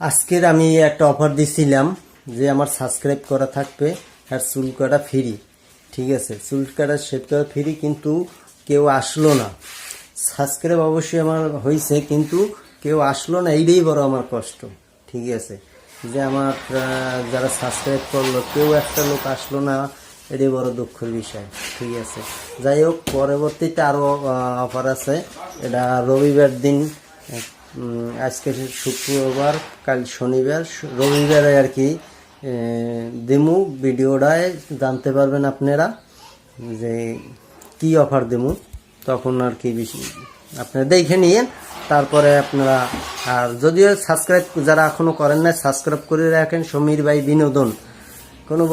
আজকের আমি একটা অফার দিছিলাম যে আমার সাবস্ক্রাইব করা থাকবে আর চুল কাটা ফ্রি। ঠিক আছে, চুল কাটা শেভ করা ফ্রি, কিন্তু কেউ আসলো না। সাবস্ক্রাইব অবশ্যই আমার হয়েছে, কিন্তু কেউ আসলো না, এইটাই বড় আমার কষ্ট। ঠিক আছে, যে আমার যারা সাবস্ক্রাইব করলো কেউ একটা লোক আসলো না, এটাই বড় দুঃখের বিষয়। ঠিক আছে, যাই হোক, পরবর্তীতে আরও অফার আছে। এটা রবিবার দিন, আজকে শুক্রবার, কাল শনিবার, রবিবারে আর কি দেমু। ভিডিওটায় জানতে পারবেন আপনারা যে কি অফার দেমু, তখন আর কি বেশি আপনারা দেখে নিয়েন। তারপরে আপনারা, আর যদিও সাবস্ক্রাইব যারা এখনও করেন না, সাবস্ক্রাইব করে রাখেন। সমীর ভাই বিনোদন,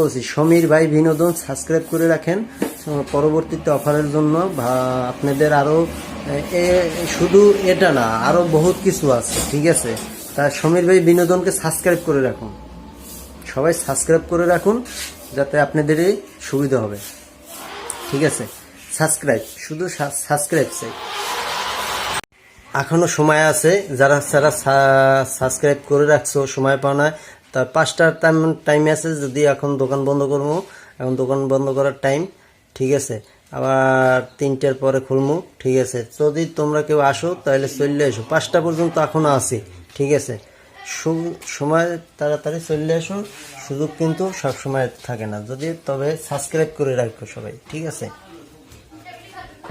বলছি সমীর ভাই বিনোদন সাবস্ক্রাইব করে রাখেন পরবর্তীতে অফারের জন্য। আপনাদের আরও শুধু এটা না, আরও বহুত কিছু আছে। ঠিক আছে, তা সমীর ভাই বিনোদনকে সাবস্ক্রাইব করে রাখুন, সবাই সাবস্ক্রাইব করে রাখুন, যাতে আপনাদেরই সুবিধা হবে। ঠিক আছে, সাবস্ক্রাইব, শুধু সাবস্ক্রাইব চাই। এখনও সময় আছে, যারা যারা সাবস্ক্রাইব করে রাখছো, সময় পাও না, তার 5টার টাইম আছে। যদি এখন দোকান বন্ধ করবো, এখন দোকান বন্ধ করার টাইম। ঠিক আছে, আবার 3টার পরে খুলবো। ঠিক আছে, যদি তোমরা কেউ আসো তাহলে চলে এসো, 5টা পর্যন্ত এখনও আছি। ঠিক আছে, সময় তাড়াতাড়ি চলে আসো। সুযোগ কিন্তু সব সময় থাকে না, যদি তবে সাবস্ক্রাইব করে রাখো সবাই। ঠিক আছে।